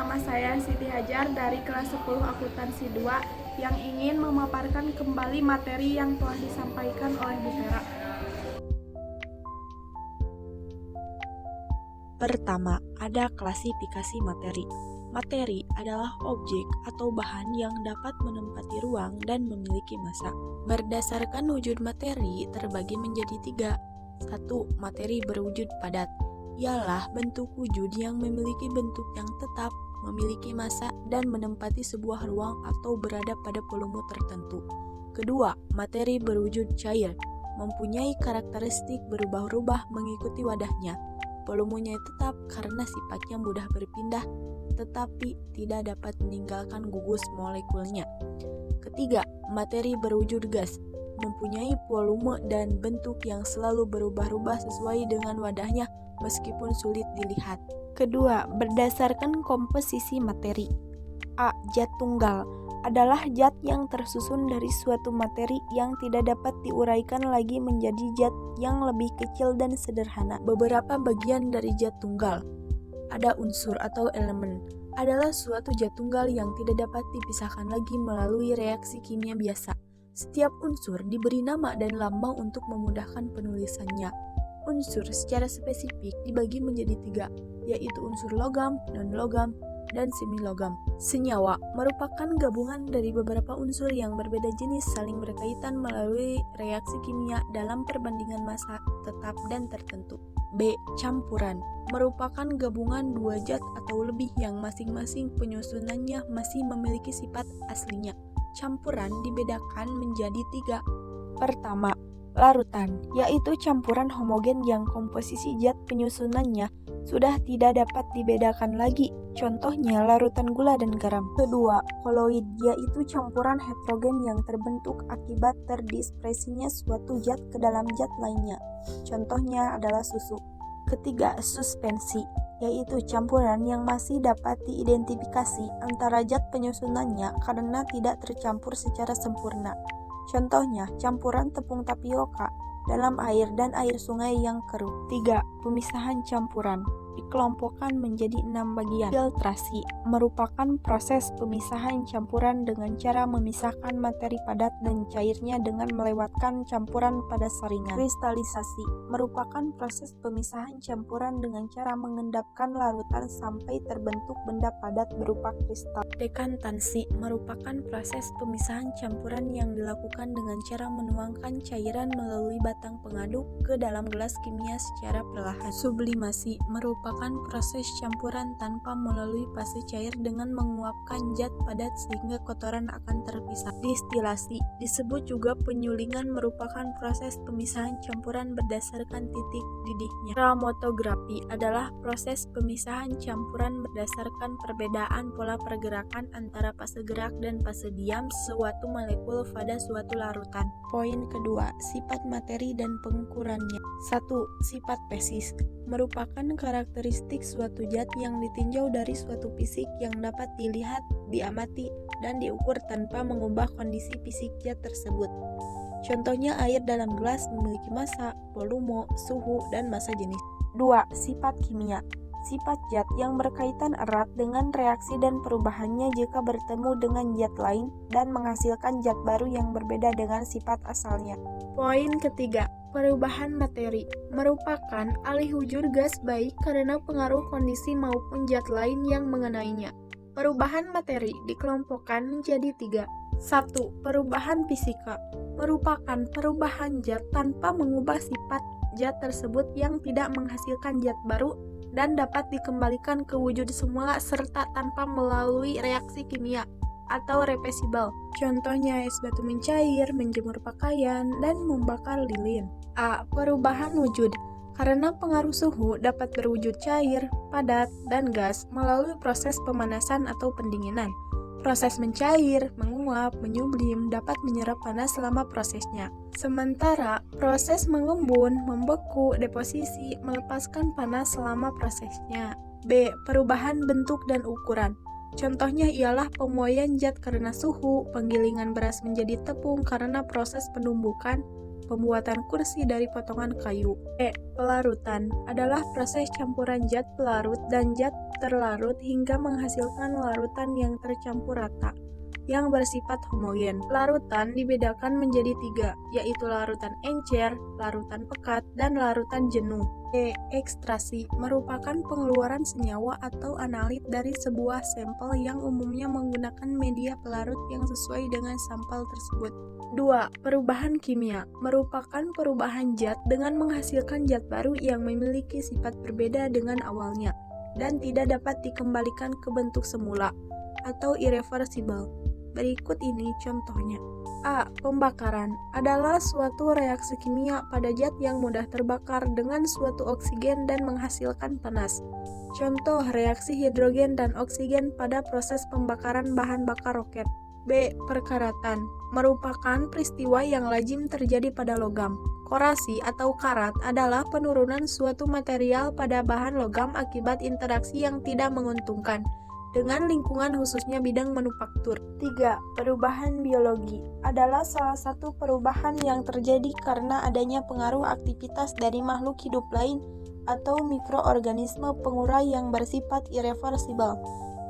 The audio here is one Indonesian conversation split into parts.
Nama saya Siti Hajar dari kelas 10 Akuntansi 2 yang ingin memaparkan kembali materi yang telah disampaikan oleh Bu Vera. Pertama, ada klasifikasi materi. Materi adalah objek atau bahan yang dapat menempati ruang dan memiliki massa. Berdasarkan wujud materi terbagi menjadi 3. 1. Materi berwujud padat. Ialah bentuk wujud yang memiliki bentuk yang tetap, memiliki massa, dan menempati sebuah ruang atau berada pada volume tertentu. Kedua, materi berwujud cair. Mempunyai karakteristik berubah-ubah mengikuti wadahnya. Volumenya tetap karena sifatnya mudah berpindah, tetapi tidak dapat meninggalkan gugus molekulnya. Ketiga, materi berwujud gas, mempunyai volume dan bentuk yang selalu berubah-ubah sesuai dengan wadahnya meskipun sulit dilihat. Kedua, berdasarkan komposisi materi. A. Zat tunggal adalah zat yang tersusun dari suatu materi yang tidak dapat diuraikan lagi menjadi zat yang lebih kecil dan sederhana. Beberapa bagian dari zat tunggal. Ada unsur atau elemen, adalah suatu zat tunggal yang tidak dapat dipisahkan lagi melalui reaksi kimia biasa. Setiap unsur diberi nama dan lambang untuk memudahkan penulisannya. Unsur secara spesifik dibagi menjadi 3, yaitu unsur logam, non-logam, dan semilogam. Senyawa merupakan gabungan dari beberapa unsur yang berbeda jenis saling berkaitan melalui reaksi kimia dalam perbandingan massa tetap dan tertentu. B. Campuran merupakan gabungan 2 zat atau lebih yang masing-masing penyusunannya masih memiliki sifat aslinya. Campuran dibedakan menjadi 3. Pertama, larutan, yaitu campuran homogen yang komposisi zat penyusunannya sudah tidak dapat dibedakan lagi. Contohnya larutan gula dan garam. Kedua, koloid, yaitu campuran heterogen yang terbentuk akibat terdispersinya suatu zat ke dalam zat lainnya. Contohnya adalah susu. Ketiga, suspensi, yaitu campuran yang masih dapat diidentifikasi antara zat penyusunannya karena tidak tercampur secara sempurna. Contohnya, campuran tepung tapioka dalam air dan air sungai yang keruh. 3. Pemisahan campuran dikelompokkan menjadi 6 bagian. Filtrasi merupakan proses pemisahan campuran dengan cara memisahkan materi padat dan cairnya dengan melewatkan campuran pada saringan. Kristalisasi merupakan proses pemisahan campuran dengan cara mengendapkan larutan sampai terbentuk benda padat berupa kristal. Dekantansi merupakan proses pemisahan campuran yang dilakukan dengan cara menuangkan cairan melalui batang pengaduk ke dalam gelas kimia secara perlahan. Sublimasi merupakan proses campuran tanpa melalui fase cair dengan menguapkan zat padat sehingga kotoran akan terpisah. Distilasi disebut juga penyulingan, merupakan proses pemisahan campuran berdasarkan titik didihnya. Chromatografi adalah proses pemisahan campuran berdasarkan perbedaan pola pergerakan antara fase gerak dan fase diam suatu molekul pada suatu larutan. Poin kedua, sifat materi dan pengukurannya. 1. Sifat spesies merupakan karakteristik suatu zat yang ditinjau dari suatu fisik yang dapat dilihat, diamati, dan diukur tanpa mengubah kondisi fisik zat tersebut. Contohnya air dalam gelas memiliki massa, volume, suhu, dan massa jenis. 2. Sifat kimia. Sifat zat yang berkaitan erat dengan reaksi dan perubahannya jika bertemu dengan zat lain dan menghasilkan zat baru yang berbeda dengan sifat asalnya. Poin ketiga, perubahan materi merupakan alih wujud gas baik karena pengaruh kondisi maupun zat lain yang mengenainya. Perubahan materi dikelompokkan menjadi 3. 1. Perubahan fisika merupakan perubahan zat tanpa mengubah sifat zat tersebut yang tidak menghasilkan zat baru dan dapat dikembalikan ke wujud semula serta tanpa melalui reaksi kimia atau reversible. Contohnya es batu mencair, menjemur pakaian, dan membakar lilin. A. Perubahan wujud karena pengaruh suhu dapat berwujud cair, padat, dan gas melalui proses pemanasan atau pendinginan. Proses mencair, menguap, menyublim dapat menyerap panas selama prosesnya. Sementara proses mengembun, membeku, deposisi melepaskan panas selama prosesnya. B. Perubahan bentuk dan ukuran. Contohnya ialah pemuaian zat karena suhu, penggilingan beras menjadi tepung karena proses penumbukan, pembuatan kursi dari potongan kayu. Pelarutan adalah proses campuran zat pelarut dan zat terlarut hingga menghasilkan larutan yang tercampur rata, yang bersifat homogen. Larutan dibedakan menjadi 3, yaitu larutan encer, larutan pekat, dan larutan jenuh. Ekstrasi merupakan pengeluaran senyawa atau analit dari sebuah sampel yang umumnya menggunakan media pelarut yang sesuai dengan sampel tersebut. 2. Perubahan kimia merupakan perubahan zat dengan menghasilkan zat baru yang memiliki sifat berbeda dengan awalnya dan tidak dapat dikembalikan ke bentuk semula atau irreversible. Berikut ini contohnya. A. Pembakaran adalah suatu reaksi kimia pada zat yang mudah terbakar dengan suatu oksigen dan menghasilkan panas. Contoh reaksi hidrogen dan oksigen pada proses pembakaran bahan bakar roket. B. Perkaratan merupakan peristiwa yang lazim terjadi pada logam. Korasi atau karat adalah penurunan suatu material pada bahan logam akibat interaksi yang tidak menguntungkan dengan lingkungan khususnya bidang manufaktur. 3. Perubahan biologi adalah salah satu perubahan yang terjadi karena adanya pengaruh aktivitas dari makhluk hidup lain atau mikroorganisme pengurai yang bersifat irreversibel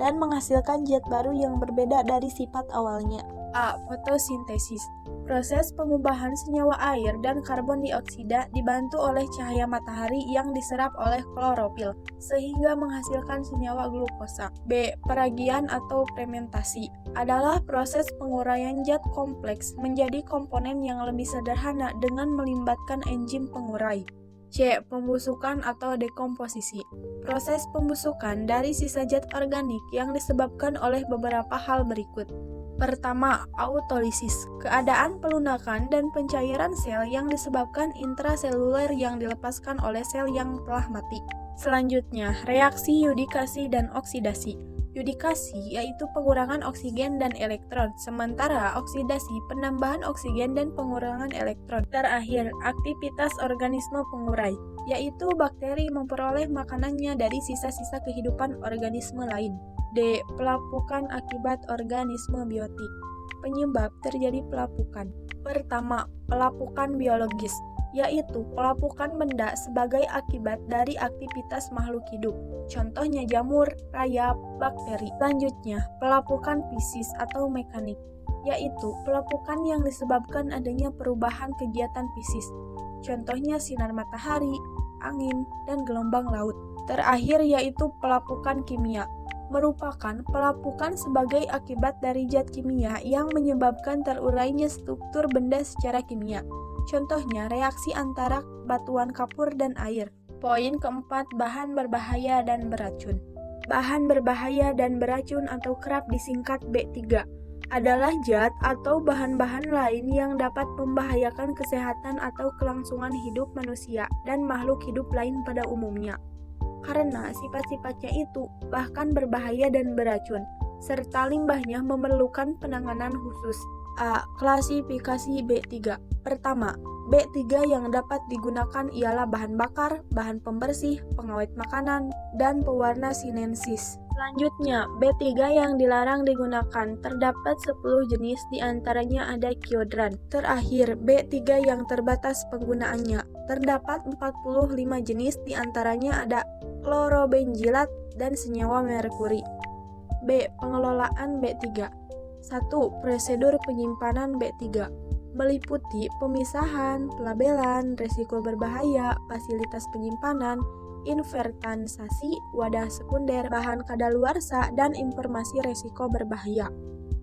dan menghasilkan zat baru yang berbeda dari sifat awalnya. A. Fotosintesis. Proses pengubahan senyawa air dan karbon dioksida dibantu oleh cahaya matahari yang diserap oleh klorofil, sehingga menghasilkan senyawa glukosa. B. Peragian atau fermentasi adalah proses penguraian zat kompleks menjadi komponen yang lebih sederhana dengan melibatkan enzim pengurai. C. Pembusukan atau dekomposisi. Proses pembusukan dari sisa zat organik yang disebabkan oleh beberapa hal berikut. Pertama, autolisis, keadaan pelunakan dan pencairan sel yang disebabkan intraseluler yang dilepaskan oleh sel yang telah mati. Selanjutnya, reaksi yudikasi dan oksidasi. Yudikasi yaitu pengurangan oksigen dan elektron, sementara oksidasi penambahan oksigen dan pengurangan elektron. Terakhir, aktivitas organisme pengurai, yaitu bakteri memperoleh makanannya dari sisa-sisa kehidupan organisme lain. D. Pelapukan akibat organisme biotik. Penyebab terjadi pelapukan. Pertama, pelapukan biologis, yaitu pelapukan benda sebagai akibat dari aktivitas makhluk hidup. Contohnya jamur, rayap, bakteri. Selanjutnya, pelapukan fisis atau mekanik, yaitu pelapukan yang disebabkan adanya perubahan kegiatan fisis. Contohnya sinar matahari, angin, dan gelombang laut. Terakhir yaitu pelapukan kimia, merupakan pelapukan sebagai akibat dari zat kimia yang menyebabkan terurainya struktur benda secara kimia. Contohnya reaksi antara batuan kapur dan air. Poin keempat, bahan berbahaya dan beracun. Bahan berbahaya dan beracun atau kerap disingkat B3 adalah zat atau bahan-bahan lain yang dapat membahayakan kesehatan atau kelangsungan hidup manusia dan makhluk hidup lain pada umumnya. Karena sifat-sifatnya itu bahkan berbahaya dan beracun, serta limbahnya memerlukan penanganan khusus. A. Klasifikasi B3. Pertama, B3 yang dapat digunakan ialah bahan bakar, bahan pembersih, pengawet makanan, dan pewarna sinensis. Selanjutnya, B3 yang dilarang digunakan terdapat 10 jenis, diantaranya ada kiodran. Terakhir, B3 yang terbatas penggunaannya terdapat 45 jenis, diantaranya ada klorobenzilat dan senyawa merkuri. B. Pengelolaan B3. 1. Prosedur penyimpanan B3 meliputi pemisahan, pelabelan, risiko berbahaya, fasilitas penyimpanan, invertansasi, wadah sekunder, bahan kadaluarsa, dan informasi risiko berbahaya.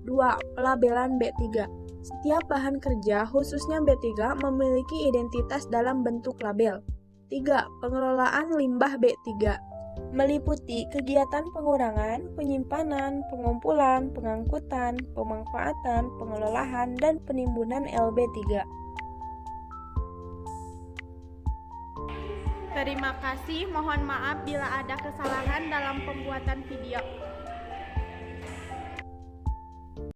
2. Pelabelan B3. Setiap bahan kerja, khususnya B3, memiliki identitas dalam bentuk label. 3. Pengelolaan limbah B3 meliputi kegiatan pengurangan, penyimpanan, pengumpulan, pengangkutan, pemanfaatan, pengelolaan, dan penimbunan LB3. Terima kasih, mohon maaf bila ada kesalahan dalam pembuatan video.